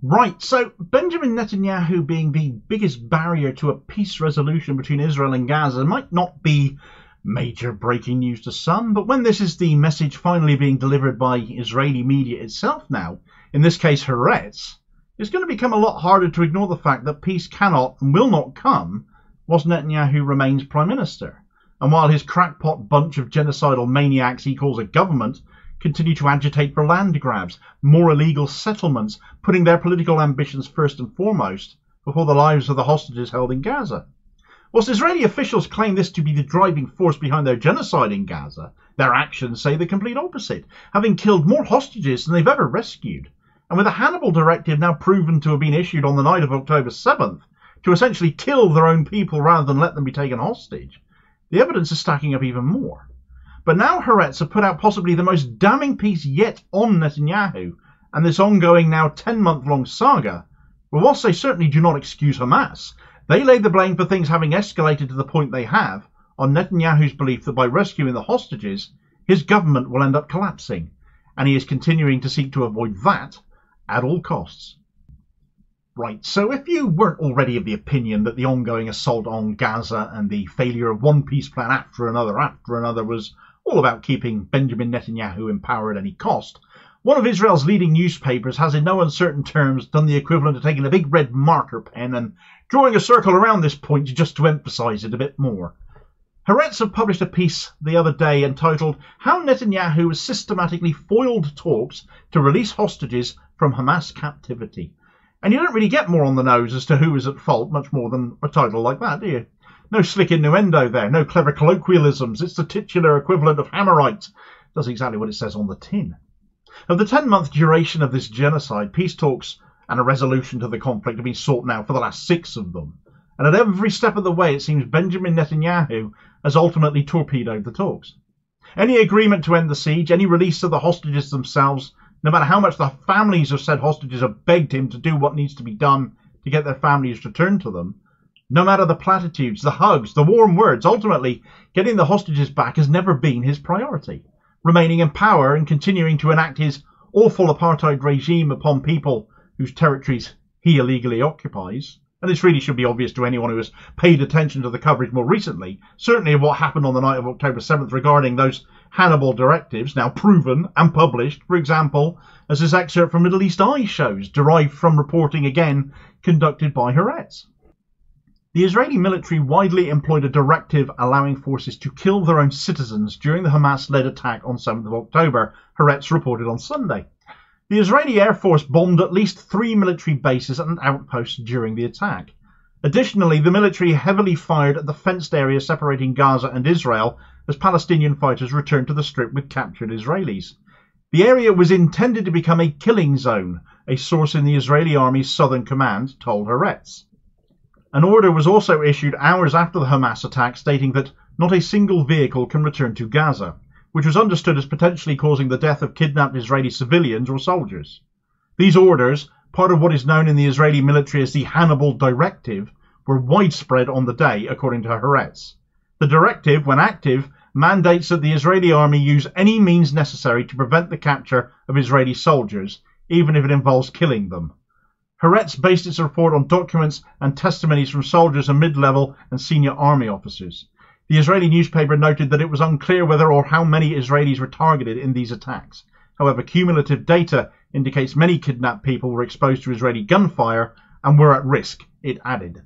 Right, so Benjamin Netanyahu being the biggest barrier to a peace resolution between Israel and Gaza might not be major breaking news to some, but when this is the message finally being delivered by Israeli media itself now, in this case Haaretz, it's going to become a lot harder to ignore the fact that peace cannot and will not come whilst Netanyahu remains Prime Minister, and while his crackpot bunch of genocidal maniacs he calls a government continue to agitate for land grabs, more illegal settlements, putting their political ambitions first and foremost before the lives of the hostages held in Gaza. Whilst Israeli officials claim this to be the driving force behind their genocide in Gaza, their actions say the complete opposite, having killed more hostages than they've ever rescued. And with a Hannibal Directive now proven to have been issued on the night of October 7th to essentially kill their own people rather than let them be taken hostage, the evidence is stacking up even more. But now Haaretz have put out possibly the most damning piece yet on Netanyahu and this ongoing now 10-month-long saga, well, whilst they certainly do not excuse Hamas, they lay the blame for things having escalated to the point they have on Netanyahu's belief that by rescuing the hostages, his government will end up collapsing, and he is continuing to seek to avoid that at all costs. Right, so if you weren't already of the opinion that the ongoing assault on Gaza and the failure of one peace plan after another was all about keeping Benjamin Netanyahu in power at any cost, one of Israel's leading newspapers has in no uncertain terms done the equivalent of taking a big red marker pen and drawing a circle around this point just to emphasise it a bit more. Haaretz have published a piece the other day entitled "How Netanyahu has Systematically Foiled Talks to Release Hostages from Hamas Captivity." And you don't really get more on the nose as to who is at fault, much more than a title like that, do you? No slick innuendo there, no clever colloquialisms. It's the titular equivalent of Hammerite. Does exactly what it says on the tin. Of the 10-month duration of this genocide, peace talks and a resolution to the conflict have been sought now for the last 6 of them. And at every step of the way, it seems Benjamin Netanyahu has ultimately torpedoed the talks. Any agreement to end the siege, any release of the hostages themselves, no matter how much the families of said hostages have begged him to do what needs to be done to get their families returned to them, no matter the platitudes, the hugs, the warm words, ultimately getting the hostages back has never been his priority. Remaining in power and continuing to enact his awful apartheid regime upon people whose territories he illegally occupies. And this really should be obvious to anyone who has paid attention to the coverage more recently, certainly of what happened on the night of October 7th regarding those Hannibal directives, now proven and published, for example, as this excerpt from Middle East Eye shows, derived from reporting again conducted by Haaretz. The Israeli military widely employed a directive allowing forces to kill their own citizens during the Hamas-led attack on 7th of October, Haaretz reported on Sunday. The Israeli Air Force bombed at least 3 military bases and outposts during the attack. Additionally, the military heavily fired at the fenced area separating Gaza and Israel as Palestinian fighters returned to the strip with captured Israelis. The area was intended to become a killing zone, a source in the Israeli Army's Southern Command told Haaretz. An order was also issued hours after the Hamas attack stating that not a single vehicle can return to Gaza, which was understood as potentially causing the death of kidnapped Israeli civilians or soldiers. These orders, part of what is known in the Israeli military as the Hannibal Directive, were widespread on the day, according to Haaretz. The directive, when active, mandates that the Israeli army use any means necessary to prevent the capture of Israeli soldiers, even if it involves killing them. Haaretz based its report on documents and testimonies from soldiers and mid-level and senior army officers. The Israeli newspaper noted that it was unclear whether or how many Israelis were targeted in these attacks. However, cumulative data indicates many kidnapped people were exposed to Israeli gunfire and were at risk, it added.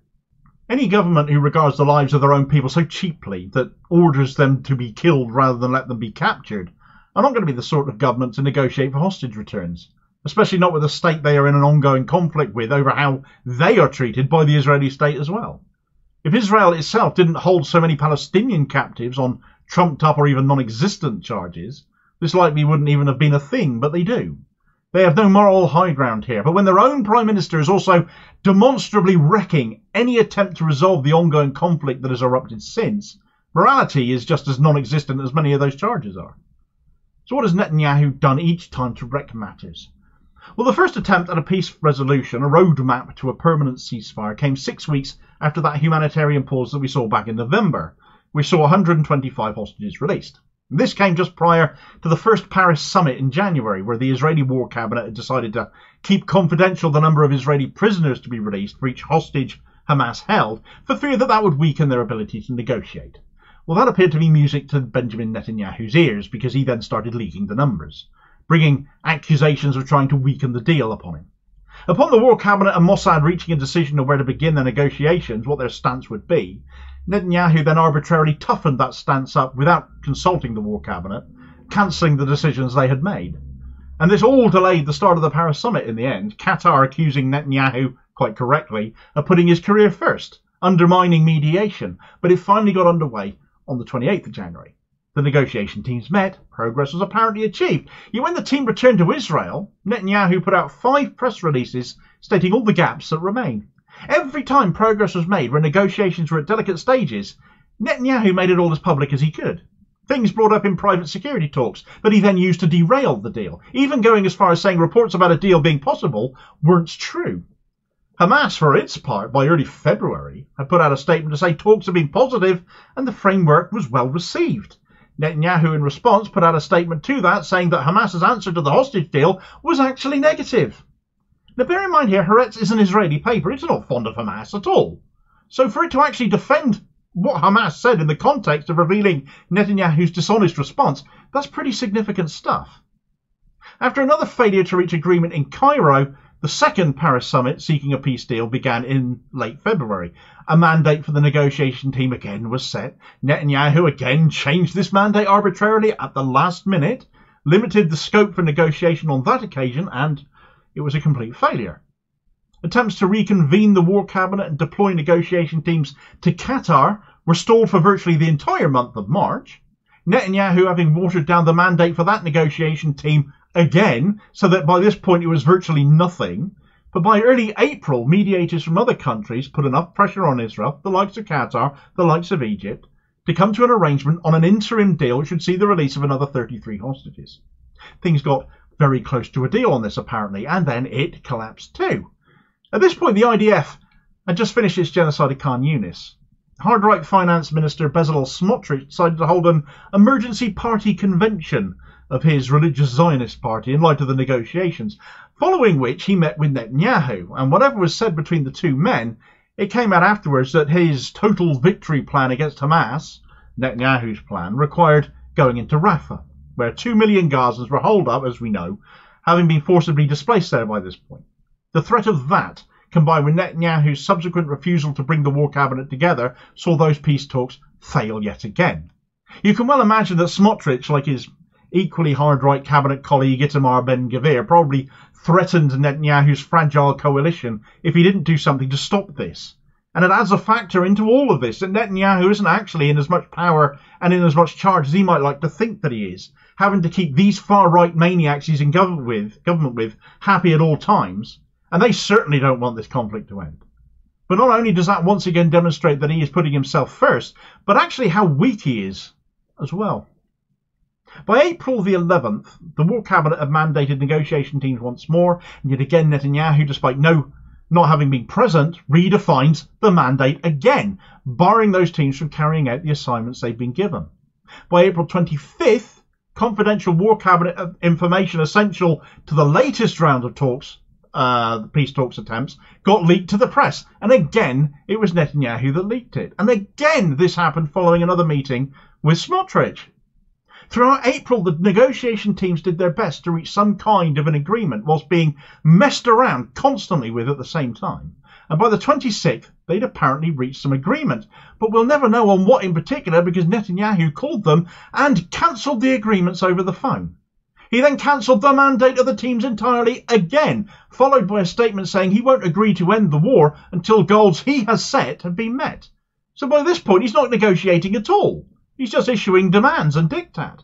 Any government who regards the lives of their own people so cheaply that orders them to be killed rather than let them be captured are not going to be the sort of government to negotiate for hostage returns, especially not with a state they are in an ongoing conflict with over how they are treated by the Israeli state as well. If Israel itself didn't hold so many Palestinian captives on trumped-up or even non-existent charges, this likely wouldn't even have been a thing, but they do. They have no moral high ground here, but when their own Prime Minister is also demonstrably wrecking any attempt to resolve the ongoing conflict that has erupted since, morality is just as non-existent as many of those charges are. So what has Netanyahu done each time to wreck matters? Well, the first attempt at a peace resolution, a roadmap to a permanent ceasefire, came 6 weeks after that humanitarian pause that we saw back in November, which saw 125 hostages released. This came just prior to the first Paris summit in January, where the Israeli war cabinet had decided to keep confidential the number of Israeli prisoners to be released for each hostage Hamas held, for fear that that would weaken their ability to negotiate. Well, that appeared to be music to Benjamin Netanyahu's ears, because he then started leaking the numbers, bringing accusations of trying to weaken the deal upon him. Upon the war cabinet and Mossad reaching a decision of where to begin their negotiations, what their stance would be, Netanyahu then arbitrarily toughened that stance up without consulting the war cabinet, cancelling the decisions they had made. And this all delayed the start of the Paris summit in the end, Qatar accusing Netanyahu, quite correctly, of putting his career first, undermining mediation, but it finally got underway on the 28th of January. The negotiation teams met, progress was apparently achieved. Yet when the team returned to Israel, Netanyahu put out 5 press releases stating all the gaps that remain. Every time progress was made when negotiations were at delicate stages, Netanyahu made it all as public as he could. Things brought up in private security talks that he then used to derail the deal, even going as far as saying reports about a deal being possible weren't true. Hamas, for its part, by early February, had put out a statement to say talks had been positive and the framework was well received. Netanyahu, in response, put out a statement to that saying that Hamas's answer to the hostage deal was actually negative. Now bear in mind here, Haaretz is an Israeli paper. It's not fond of Hamas at all. So for it to actually defend what Hamas said in the context of revealing Netanyahu's dishonest response, that's pretty significant stuff. After another failure to reach agreement in Cairo, the second Paris summit seeking a peace deal began in late February. A mandate for the negotiation team again was set. Netanyahu again changed this mandate arbitrarily at the last minute, limited the scope for negotiation on that occasion, and it was a complete failure. Attempts to reconvene the war cabinet and deploy negotiation teams to Qatar were stalled for virtually the entire month of March. Netanyahu having watered down the mandate for that negotiation team again, so that by this point it was virtually nothing. But by early April, mediators from other countries put enough pressure on Israel, the likes of Qatar, the likes of Egypt, to come to an arrangement on an interim deal which would see the release of another 33 hostages. Things got very close to a deal on this, apparently, and then it collapsed too. At this point, the IDF had just finished its genocide of Khan Yunis. Hard-right Finance Minister Bezalel Smotrich decided to hold an emergency party convention of his religious Zionist party in light of the negotiations, following which he met with Netanyahu, and whatever was said between the two men, it came out afterwards that his total victory plan against Hamas, Netanyahu's plan, required going into Rafah, where 2 million Gazans were holed up, as we know, having been forcibly displaced there by this point. The threat of that, combined with Netanyahu's subsequent refusal to bring the war cabinet together, saw those peace talks fail yet again. You can well imagine that Smotrich, like his equally hard-right cabinet colleague Itamar Ben-Gvir, probably threatened Netanyahu's fragile coalition if he didn't do something to stop this. And it adds a factor into all of this that Netanyahu isn't actually in as much power and in as much charge as he might like to think that he is, having to keep these far-right maniacs he's in government with happy at all times, and they certainly don't want this conflict to end. But not only does that once again demonstrate that he is putting himself first, but actually how weak he is as well. By April the 11th, the war cabinet had mandated negotiation teams once more, and yet again Netanyahu, despite not having been present, redefines the mandate again, barring those teams from carrying out the assignments they've been given. By April 25th, confidential war cabinet information essential to the latest round of talks, the peace talks attempts, got leaked to the press, and again it was Netanyahu that leaked it. And again this happened following another meeting with Smotrich. Throughout April, the negotiation teams did their best to reach some kind of an agreement whilst being messed around constantly with at the same time. And by the 26th, they'd apparently reached some agreement. But we'll never know on what in particular because Netanyahu called them and cancelled the agreements over the phone. He then cancelled the mandate of the teams entirely again, followed by a statement saying he won't agree to end the war until goals he has set have been met. So by this point, he's not negotiating at all. He's just issuing demands and diktat.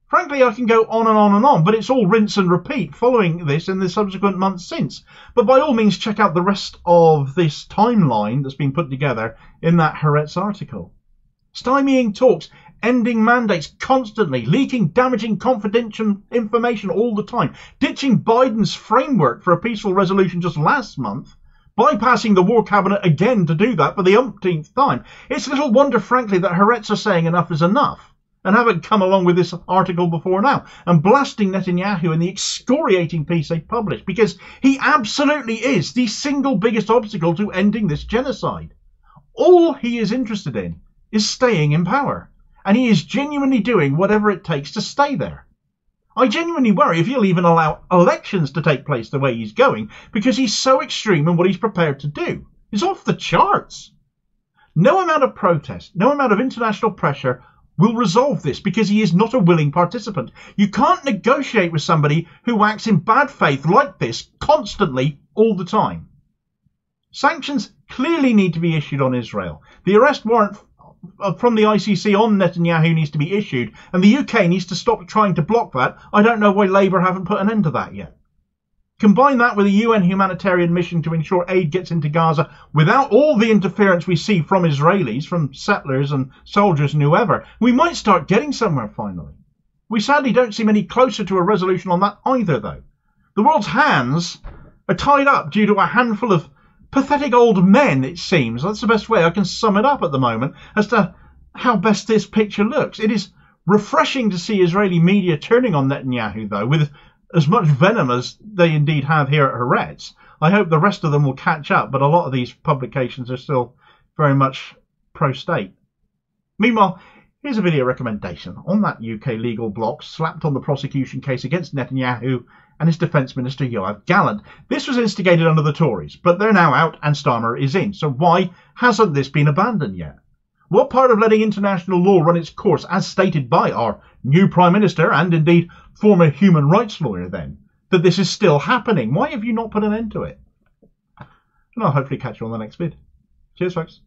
Frankly, I can go on and on and on, but it's all rinse and repeat following this in the subsequent months since. But by all means, check out the rest of this timeline that's been put together in that Haaretz article. Stymieing talks, ending mandates constantly, leaking damaging confidential information all the time, ditching Biden's framework for a peaceful resolution just last month, bypassing the war cabinet again to do that for the umpteenth time. It's little wonder, frankly, that Haaretz are saying enough is enough. and haven't come along with this article before now and blasting Netanyahu in the excoriating piece they published, because he absolutely is the single biggest obstacle to ending this genocide. All he is interested in is staying in power, and he is genuinely doing whatever it takes to stay there. I genuinely worry if he'll even allow elections to take place the way he's going, because he's so extreme in what he's prepared to do. It's off the charts. No amount of protest, no amount of international pressure will resolve this, because he is not a willing participant. You can't negotiate with somebody who acts in bad faith like this constantly all the time. Sanctions clearly need to be issued on Israel. The arrest warrant from the ICC on Netanyahu needs to be issued, and the UK needs to stop trying to block that. I don't know why Labour haven't put an end to that yet. Combine that with a UN humanitarian mission to ensure aid gets into Gaza without all the interference we see from Israelis, from settlers and soldiers and whoever, we might start getting somewhere finally. We sadly don't seem any closer to a resolution on that either, though. The world's hands are tied up due to a handful of pathetic old men, it seems. That's the best way I can sum it up at the moment as to how best this picture looks. It is refreshing to see Israeli media turning on Netanyahu, though, with as much venom as they indeed have here at Haaretz. I hope the rest of them will catch up, but a lot of these publications are still very much pro-state. Meanwhile, here's a video recommendation on that UK legal block slapped on the prosecution case against Netanyahu and his Defence Minister Yoav Gallant. This was instigated under the Tories, but they're now out and Starmer is in. So why hasn't this been abandoned yet? What part of letting international law run its course, as stated by our new Prime Minister and indeed former human rights lawyer then, that this is still happening? Why have you not put an end to it? And I'll hopefully catch you on the next vid. Cheers, folks.